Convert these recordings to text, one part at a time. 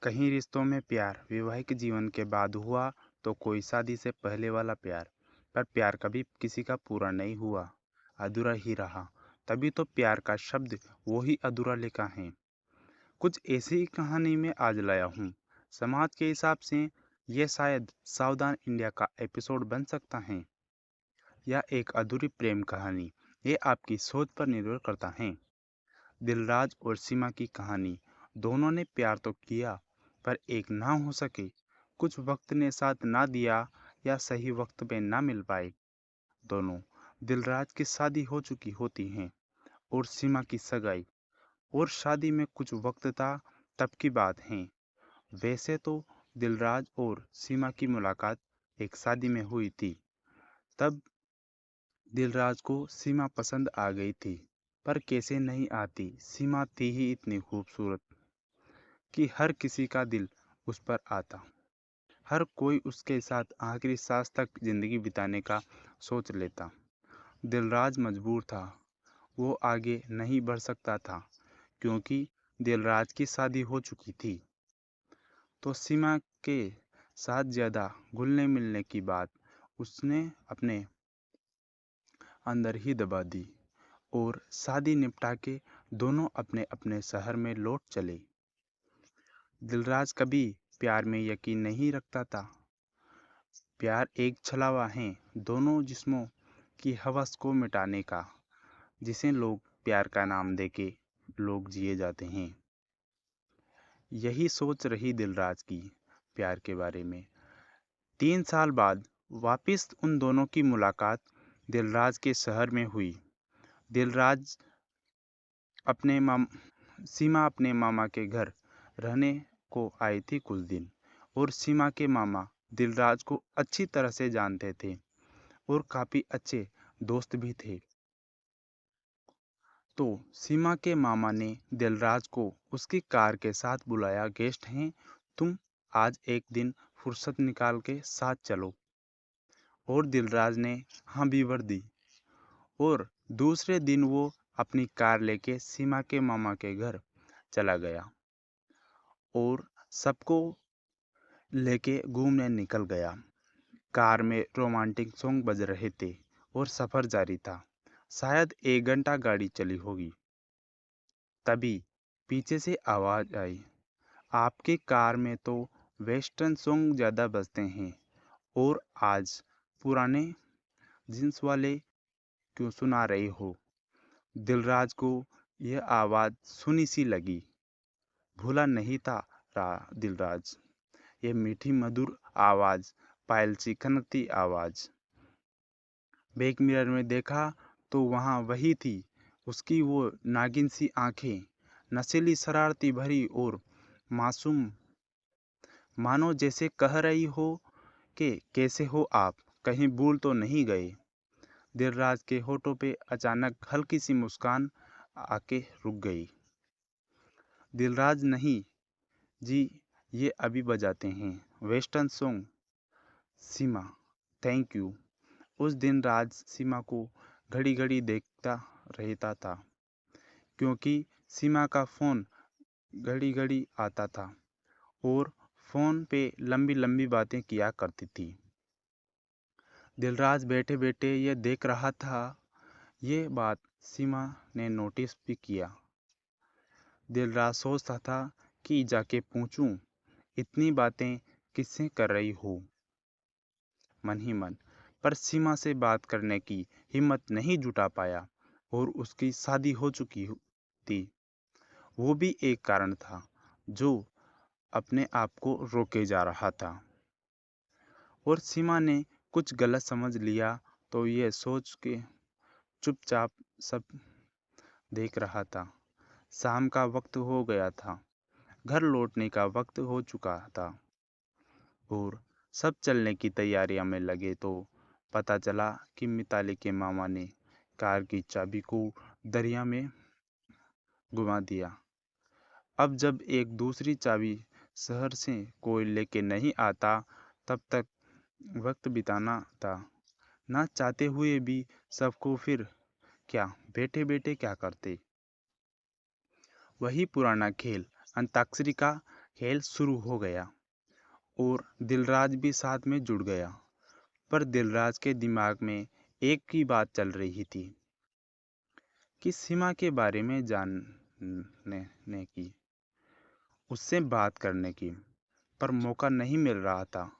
कहीं रिश्तों में प्यार वैवाहिक जीवन के बाद हुआ तो कोई शादी से पहले वाला प्यार। पर प्यार कभी किसी का पूरा नहीं हुआ, अधूरा ही रहा। तभी तो प्यार का शब्द वो ही अधूरा लिखा है। कुछ ऐसी ही कहानी में आज लाया हूँ। समाज के हिसाब से ये शायद सावधान इंडिया का एपिसोड बन सकता है या एक अधूरी प्रेम कहानी। ये आपकी सोच पर निर्भर करता है। दिलराज और सीमा की कहानी। दोनों ने प्यार तो किया, पर एक ना हो सके। कुछ वक्त ने साथ ना दिया या सही वक्त पे ना मिल पाए। दोनों। दिलराज की शादी हो चुकी होती है और सीमा की सगाई, और शादी में कुछ वक्त था तब की बात है। वैसे तो दिलराज और सीमा की मुलाकात एक शादी में हुई थी। तब दिलराज को सीमा पसंद आ गई थी। पर कैसे नहीं आती, सीमा थी ही इतनी खूबसूरत कि हर किसी का दिल उस पर आता। हर कोई उसके साथ आखिरी सांस तक जिंदगी बिताने का सोच लेता। दिलराज मजबूर था, वो आगे नहीं बढ़ सकता था क्योंकि दिलराज की शादी हो चुकी थी। तो सीमा के साथ ज़्यादा घुलने मिलने की बात उसने अपने अंदर ही दबा दी और शादी निपटा के दोनों अपने अपने शहर में लौट चले। दिलराज कभी प्यार में यकीन नहीं रखता था। प्यार एक छलावा है दोनों जिस्मों की हवस को मिटाने का, जिसे लोग प्यार का नाम देके लोग जिए जाते हैं। यही सोच रही दिलराज की प्यार के बारे में। 3 साल बाद वापिस उन दोनों की मुलाकात दिलराज के शहर में हुई। दिलराज अपने माम सीमा अपने मामा के घर रहने को आई थी कुछ दिन, और सीमा के मामा दिलराज को अच्छी तरह से जानते थे और काफ़ी अच्छे दोस्त भी थे। तो सीमा के मामा ने दिलराज को उसकी कार के साथ बुलाया, गेस्ट हैं, तुम आज एक दिन फुर्सत निकाल के साथ चलो। और दिलराज ने हाँ भी भर दी, और दूसरे दिन वो अपनी कार लेके सीमा के मामा के घर चला गया और सबको लेके घूमने निकल गया। कार में रोमांटिक सॉन्ग बज रहे थे और सफ़र जारी था। शायद 1 घंटा गाड़ी चली होगी। तभी पीछे से आवाज़ आई, आपके कार में तो वेस्टर्न सॉन्ग ज़्यादा बजते हैं और आज पुराने जींस वाले क्यों सुना रही हो। दिलराज को यह आवाज़ सुनी सी लगी। भूला नहीं था रहा दिलराज। ये मीठी मधुर आवाज़, पायल सी खनकती आवाज़। बैक मिरर में देखा तो वहाँ वही थी, उसकी वो नागिन सी आंखें, नशीली शरारती भरी और मासूम, मानो जैसे कह रही हो कि कैसे हो आप, कहीं भूल तो नहीं गए। दिलराज के होठों पे अचानक हल्की सी मुस्कान आके रुक गई। दिलराज नहीं जी, ये अभी बजाते हैं western song. Seema, thank you. उस दिन राज सीमा को घड़ी घड़ी देखता रहता था, क्योंकि सीमा का फ़ोन घड़ी घड़ी आता था और फ़ोन पे लंबी लंबी बातें किया करती थी। दिलराज बैठे बैठे ये देख रहा था। ये बात सीमा ने नोटिस भी किया। दिलराज सोचता था कि जाके पूछूं, इतनी बातें किससे कर रही हो, मन ही मन। पर सीमा से बात करने की हिम्मत नहीं जुटा पाया और उसकी शादी हो चुकी थी। वो भी एक कारण था जो अपने आप को रोके जा रहा था। और सीमा ने कुछ गलत समझ लिया तो ये सोच के चुपचाप सब देख रहा था। शाम का वक्त हो गया था, घर लौटने का वक्त हो चुका था और सब चलने की तैयारियां में लगे तो पता चला कि मिताली के मामा ने कार की चाबी को दरिया में घुमा दिया। अब जब एक दूसरी चाबी शहर से कोई लेके नहीं आता, तब तक वक्त बिताना था। ना चाहते हुए भी सबको फिर क्या, बैठे बैठे क्या करते। वही पुराना खेल, अंताक्षरी का। खेल शुरू हो गया और दिलराज भी साथ में जुड़ गया। पर दिलराज के दिमाग में एक ही बात चल रही थी कि सीमा के बारे में जानने की, उससे बात करने की, पर मौका नहीं मिल रहा था।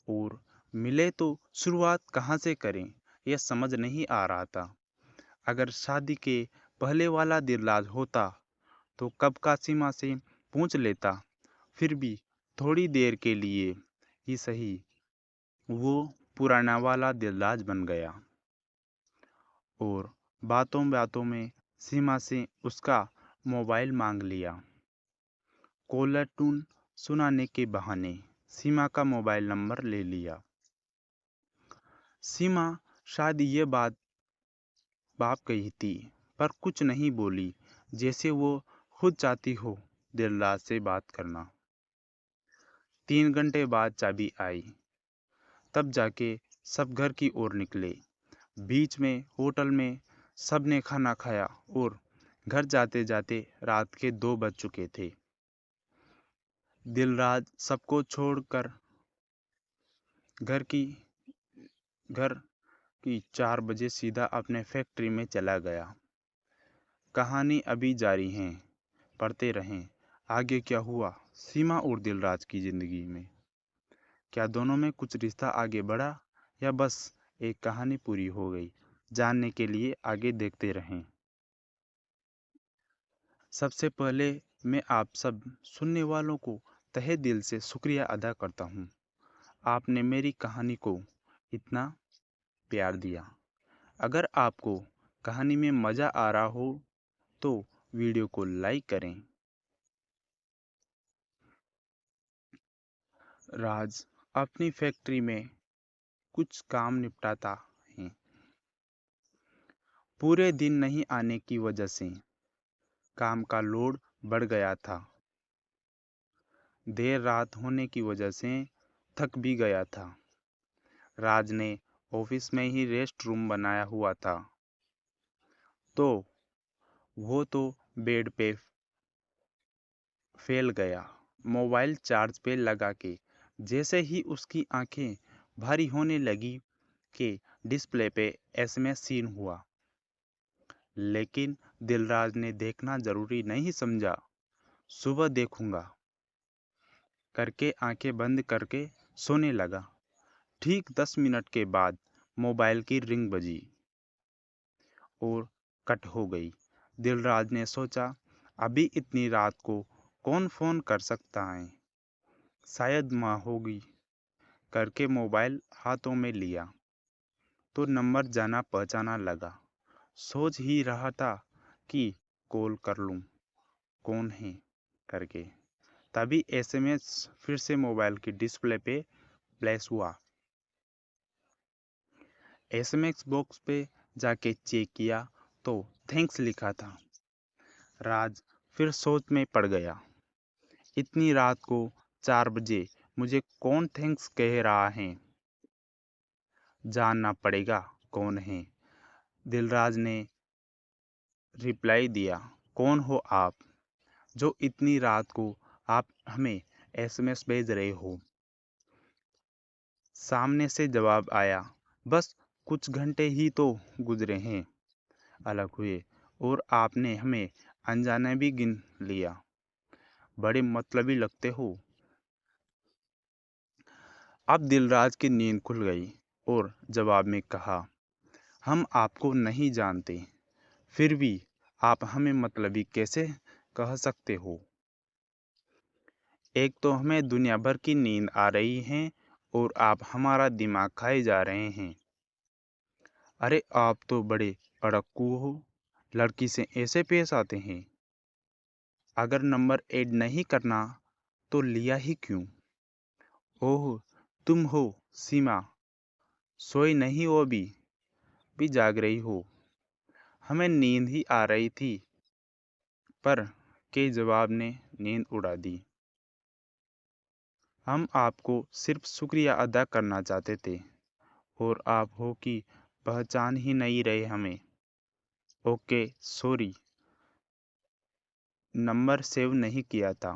और मिले तो शुरुआत कहाँ से करें, यह समझ नहीं आ रहा था। अगर शादी के पहले वाला दिलराज होता तो कब का सीमा से पूछ लेता। फिर भी थोड़ी देर के लिए ही सही वो पुराना वाला दिलराज बन गया और बातों बातों में सीमा से उसका मोबाइल मांग लिया। कॉलर ट्यून सुनाने के बहाने सीमा का मोबाइल नंबर ले लिया। सीमा शायद ये बात बाप कही थी, पर कुछ नहीं बोली, जैसे वो खुद चाहती हो दिलराज से बात करना। 3 घंटे बाद चाबी आई, तब जाके सब घर की ओर निकले। बीच में होटल में सबने खाना खाया और घर जाते जाते रात के 2 बज चुके थे। दिलराज सबको छोड़कर घर की घर की 4 बजे सीधा अपने फैक्ट्री में चला गया। कहानी अभी जारी है, पढ़ते रहें। आगे क्या हुआ सीमा और दिलराज की जिंदगी में? क्या दोनों में कुछ रिश्ता आगे बढ़ा या बस एक कहानी पूरी हो गई? जानने के लिए आगे देखते रहें। सबसे पहले मैं आप सब सुनने वालों को तहे दिल से शुक्रिया अदा करता हूँ। आपने मेरी कहानी को इतना प्यार दिया। अगर आपको कहानी में मज़ा आ रहा हो तो वीडियो को लाइक करें। राज अपनी फैक्ट्री में कुछ काम निपटाता है। पूरे दिन नहीं आने की वजह से काम का लोड बढ़ गया था। देर रात होने की वजह से थक भी गया था। राज ने ऑफिस में ही रेस्ट रूम बनाया हुआ था, तो वो तो बेड पे फैल गया, मोबाइल चार्ज पे लगा के। जैसे ही उसकी आंखें भारी होने लगी कि डिस्प्ले पे एसएमएस सीन हुआ, लेकिन दिलराज ने देखना जरूरी नहीं समझा। सुबह देखूंगा करके आंखें बंद करके सोने लगा। ठीक 10 मिनट के बाद मोबाइल की रिंग बजी और कट हो गई। दिलराज ने सोचा, अभी इतनी रात को कौन फ़ोन कर सकता है, शायद माँ होगी। करके मोबाइल हाथों में लिया तो नंबर जाना पहचाना लगा। सोच ही रहा था कि कॉल कर लूँ, कौन है करके, तभी एसएमएस फिर से मोबाइल की डिस्प्ले पे फ्लैश हुआ। एसएमएस बॉक्स पे जाके चेक किया तो थैंक्स लिखा था। राज फिर सोच में पड़ गया। इतनी रात को 4 बजे मुझे कौन थैंक्स कह रहा है? जानना पड़ेगा कौन है। दिलराज ने रिप्लाई दिया, कौन हो आप जो इतनी रात को आप हमें एसएमएस भेज रहे हो? सामने से जवाब आया, बस कुछ घंटे ही तो गुजरे हैं अलग हुए और आपने हमें अनजाने भी गिन लिया। बड़े मतलबी लगते हो। अब दिलराज की नींद खुल गई और जवाब में कहा, हम आपको नहीं जानते, फिर भी आप हमें मतलबी कैसे कह सकते हो? एक तो हमें दुनिया भर की नींद आ रही है और आप हमारा दिमाग खाए जा रहे हैं। अरे आप तो बड़े अड़क्कू हो, लड़की से ऐसे पेश आते हैं। अगर नंबर ऐड नहीं करना तो लिया ही क्यों? ओह, तुम हो सीमा, सोई नहीं हो भी जाग रही हो। हमें नींद ही आ रही थी, पर के जवाब ने नींद उड़ा दी। हम आपको सिर्फ शुक्रिया अदा करना चाहते थे और आप हो कि पहचान ही नहीं रहे हमें। ओके सॉरी, नंबर सेव नहीं किया था।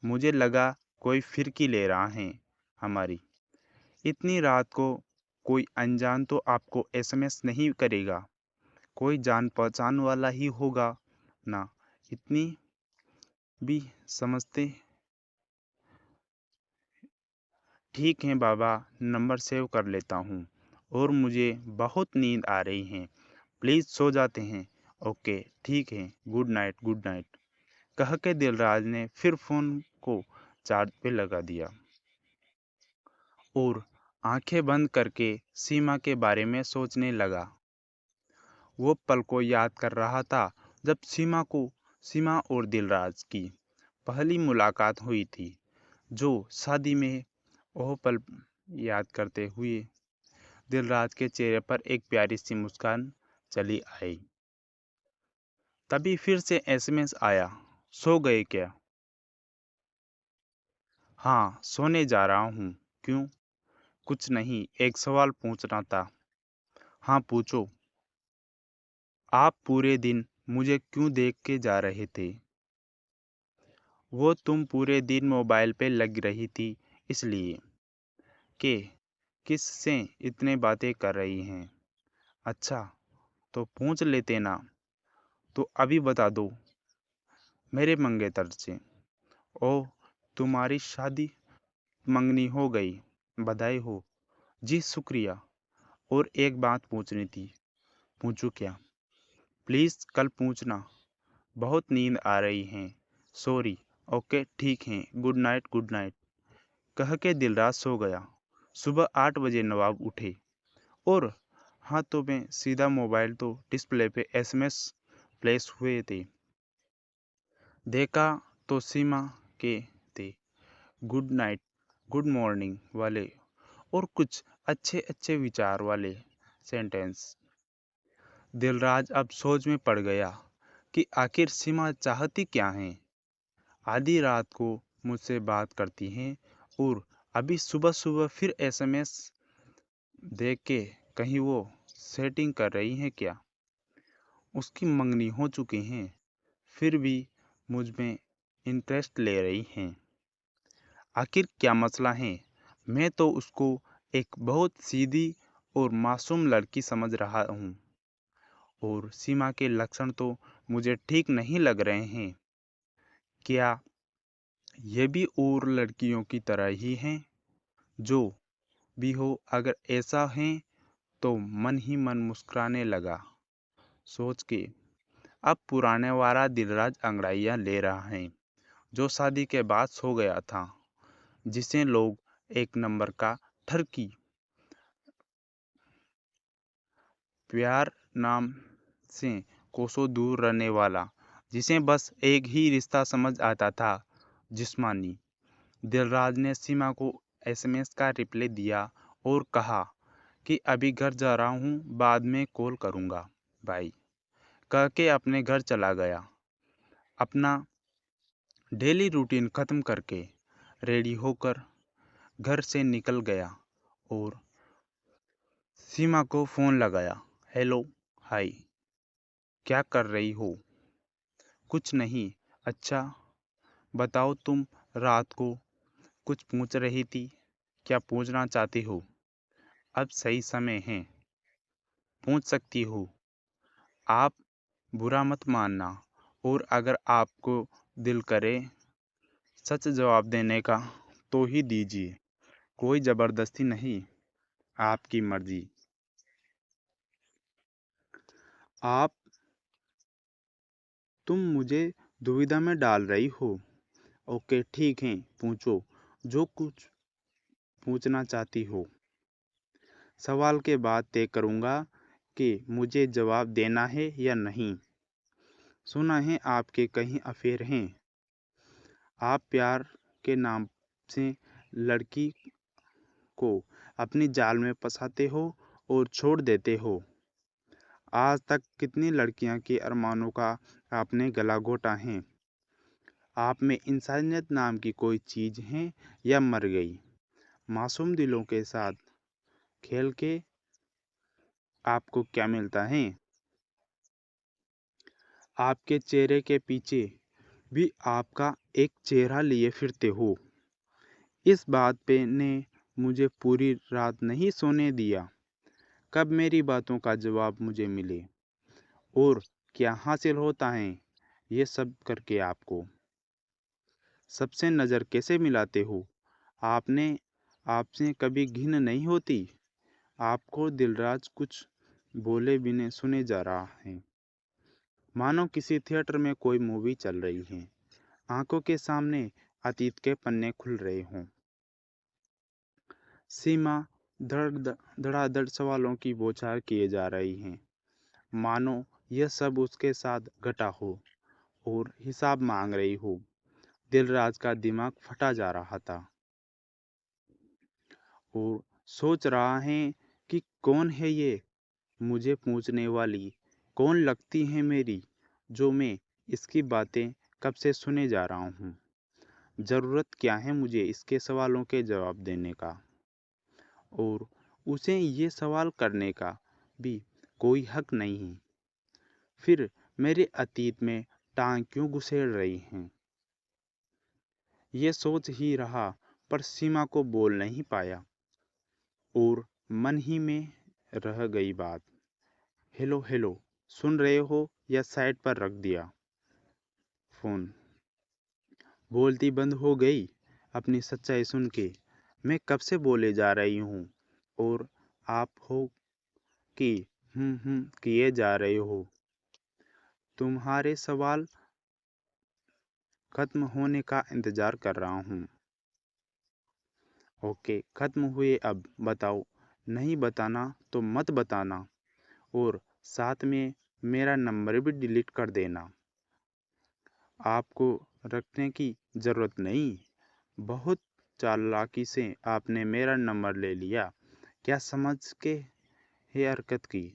मुझे लगा कोई फिरकी ले रहा है हमारी। इतनी रात को कोई अनजान तो आपको एसएमएस नहीं करेगा, कोई जान पहचान वाला ही होगा ना। इतनी भी समझते। ठीक है बाबा, नंबर सेव कर लेता हूँ, और मुझे बहुत नींद आ रही है, प्लीज़ सो जाते हैं। ओके ठीक है, गुड नाइट गुड नाइट, कह के दिलराज ने फिर फ़ोन को चार्ज पे लगा दिया और आंखें बंद करके सीमा के बारे में सोचने लगा। वो पल को याद कर रहा था जब सीमा और दिलराज की पहली मुलाकात हुई थी। जो शादी में वह पल याद करते हुए दिलराज के चेहरे पर एक प्यारी सी मुस्कान चली आई। तभी फिर से एसएमएस आया, सो गए क्या? हाँ, सोने जा रहा हूँ। क्यों? कुछ नहीं, एक सवाल पूछना था। हाँ पूछो। आप पूरे दिन मुझे क्यों देख के जा रहे थे? वो तुम पूरे दिन मोबाइल पे लग रही थी इसलिए। कि किस से इतने बातें कर रही हैं? अच्छा, तो पूछ लेते ना। तो अभी बता दो। मेरे मंगेतर से। ओह, तुम्हारी शादी मंगनी हो गई, बधाई हो। जी शुक्रिया। और एक बात पूछनी थी। पूछूं क्या? प्लीज़ कल पूछना। बहुत नींद आ रही है, सॉरी। ओके ठीक है, गुड नाइट गुड नाइट, कह के दिलराज सो गया। सुबह 8 बजे नवाब उठे और हाथों में सीधा मोबाइल, तो डिस्प्ले पे एसएमएस फ्लैश हुए थे। देखा तो सीमा के थे, गुड नाइट गुड मॉर्निंग वाले, और कुछ अच्छे अच्छे विचार वाले सेंटेंस। दिलराज अब सोच में पड़ गया कि आखिर सीमा चाहती क्या है। आधी रात को मुझसे बात करती हैं और अभी सुबह सुबह फिर एसएमएस देख के कहीं वो सेटिंग कर रही हैं क्या? उसकी मंगनी हो चुकी हैं, फिर भी मुझ में इंटरेस्ट ले रही हैं। आखिर क्या मसला है? मैं तो उसको एक बहुत सीधी और मासूम लड़की समझ रहा हूँ, और सीमा के लक्षण तो मुझे ठीक नहीं लग रहे हैं। क्या ये भी और लड़कियों की तरह ही हैं? जो भी हो, अगर ऐसा है तो मन ही मन मुस्कुराने लगा, सोच के अब पुराने वाला दिलराज अंगड़ाइयाँ ले रहा है, जो शादी के बाद सो गया था, जिसे लोग एक नंबर का ठरकी प्यार नाम से कोसों दूर रहने वाला, जिसे बस एक ही रिश्ता समझ आता था, जिस्मानी। दिलराज ने सीमा को एसएमएस का रिप्लाई दिया और कहा कि अभी घर जा रहा हूँ, बाद में कॉल करूँगा, बाय, कह के अपने घर चला गया। अपना डेली रूटीन ख़त्म करके रेडी होकर घर से निकल गया और सीमा को फ़ोन लगाया। हेलो, हाय, क्या कर रही हो? कुछ नहीं। अच्छा, बताओ, तुम रात को कुछ पूछ रही थी, क्या पूछना चाहती हो? अब सही समय है, पूछ सकती हो। आप बुरा मत मानना, और अगर आपको दिल करे सच जवाब देने का तो ही दीजिए, कोई ज़बरदस्ती नहीं, आपकी मर्ज़ी। आप तुम मुझे दुविधा में डाल रही हो। ओके ठीक है, पूछो जो कुछ पूछना चाहती हो। सवाल के बाद तय करूँगा कि मुझे जवाब देना है या नहीं। सुना है आपके कहीं अफेयर हैं। आप प्यार के नाम से लड़की को अपनी जाल में फंसाते हो और छोड़ देते हो। आज तक कितनी लड़कियां के अरमानों का आपने गला घोटा है। आप में इंसानियत नाम की कोई चीज़ है या मर गई? मासूम दिलों के साथ खेल के आपको क्या मिलता है? आपके चेहरे के पीछे भी आपका एक चेहरा लिए फिरते हो। इस बात पे ने मुझे पूरी रात नहीं सोने दिया। कब मेरी बातों का जवाब मुझे मिले और क्या हासिल होता है ये सब करके आपको। सबसे नज़र कैसे मिलाते हो? आपने आपसे कभी घिन नहीं होती? आपको दिलराज कुछ बोले बिना सुने जा रहा है, मानो किसी थिएटर में कोई मूवी चल रही है। आंखों के सामने अतीत के पन्ने खुल रहे हों। सीमा धड़ाधड़ सवालों की बौछार किए जा रही हैं, मानो यह सब उसके साथ घटा हो और हिसाब मांग रही हो। दिलराज का दिमाग फटा जा रहा था और सोच रहा है कि कौन है ये मुझे पूछने वाली, कौन लगती है मेरी जो मैं इसकी बातें कब से सुने जा रहा हूँ। ज़रूरत क्या है मुझे इसके सवालों के जवाब देने का, और उसे ये सवाल करने का भी कोई हक नहीं है। फिर मेरे अतीत में टांग क्यों घुसेड़ रही हैं? ये सोच ही रहा पर सीमा को बोल नहीं पाया और मन ही में रह गई बात। हेलो हेलो, सुन रहे हो या साइड पर रख दिया फोन? बोलती बंद हो गई अपनी सच्चाई सुन के। मैं कब से बोले जा रही हूँ और आप हो कि किए जा रहे हो। तुम्हारे सवाल खत्म होने का इंतजार कर रहा हूँ। ओके, खत्म हुए अब बताओ। नहीं बताना तो मत बताना, और साथ में मेरा नंबर भी डिलीट कर देना। आपको रखने की ज़रूरत नहीं। बहुत चालाकी से आपने मेरा नंबर ले लिया। क्या समझ के ये हरकत की?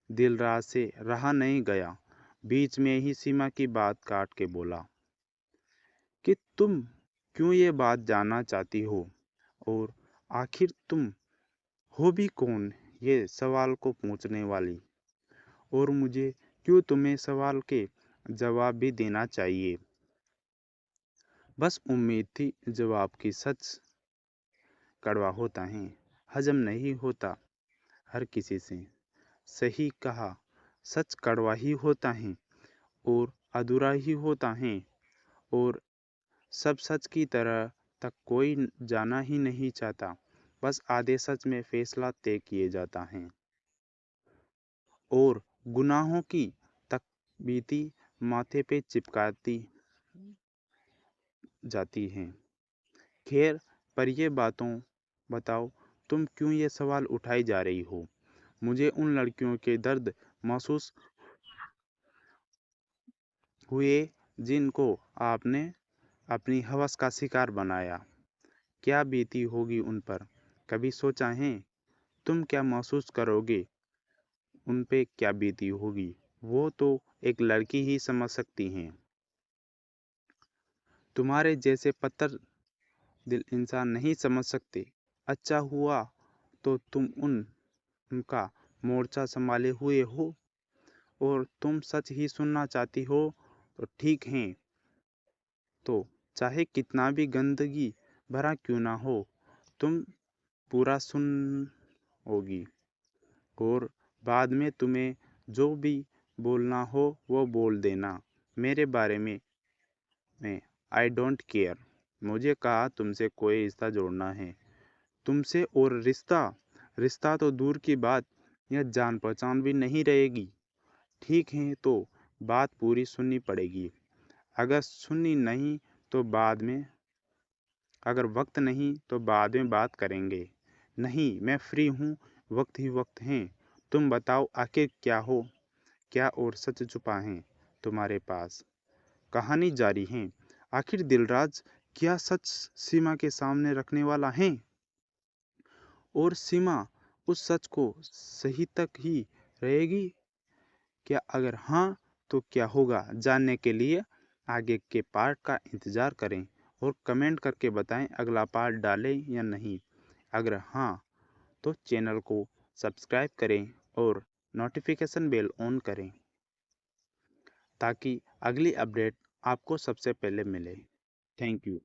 दिलराज से रहा नहीं गया, बीच में ही सीमा की बात काट के बोला कि तुम क्यों ये बात जानना चाहती हो, और आखिर तुम हो भी कौन ये सवाल को पूछने वाली, और मुझे क्यों तुम्हें सवाल के जवाब भी देना चाहिए। बस उम्मीद थी जवाब की। सच कड़वा होता है, हजम नहीं होता हर किसी से। सही कहा, सच कड़वा ही होता है और अधूरा ही होता है, और सब सच की तरह तक कोई जाना ही नहीं चाहता। बस आधे सच में फैसला तय किए जाता है और गुनाहों की तकबीती माथे पे चिपकाती जाती हैं। खैर, पर ये बातों बताओ, तुम क्यों ये सवाल उठाई जा रही हो? मुझे उन लड़कियों के दर्द महसूस हुए जिनको आपने अपनी हवस का शिकार बनाया। क्या बीती होगी उन पर? कभी सोचा है? तुम क्या महसूस करोगे, उन पे क्या बीती होगी? वो तो एक लड़की ही समझ सकती हैं। तुम्हारे जैसे पत्थर दिल इंसान नहीं समझ सकते। अच्छा हुआ तो तुम उनका मोर्चा संभाले हुए हो, और तुम सच ही सुनना चाहती हो तो ठीक है। तो चाहे कितना भी गंदगी भरा क्यों ना हो, तुम पूरा सुन होगी, और बाद में तुम्हें जो भी बोलना हो वो बोल देना। मेरे बारे में मैं आई डोंट केयर। मुझे कहा तुमसे कोई रिश्ता जोड़ना है। तुमसे, और रिश्ता रिश्ता तो दूर की बात, यह जान पहचान भी नहीं रहेगी। ठीक है, तो बात पूरी सुननी पड़ेगी। अगर सुननी नहीं तो बाद में, अगर वक्त नहीं तो बाद में बात करेंगे। नहीं, मैं फ्री हूँ, वक्त ही वक्त है। तुम बताओ आखिर क्या हो, क्या और सच छुपा है तुम्हारे पास? कहानी जारी है। आखिर दिलराज क्या सच सीमा के सामने रखने वाला है, और सीमा उस सच को सही तक ही रहेगी क्या? अगर हाँ, तो क्या होगा जानने के लिए आगे के पार्ट का इंतज़ार करें और कमेंट करके बताएं अगला पार्ट डालें या नहीं। अगर हाँ, तो चैनल को सब्सक्राइब करें और नोटिफिकेशन बेल ऑन करें ताकि अगली अपडेट आपको सबसे पहले मिले। Thank you.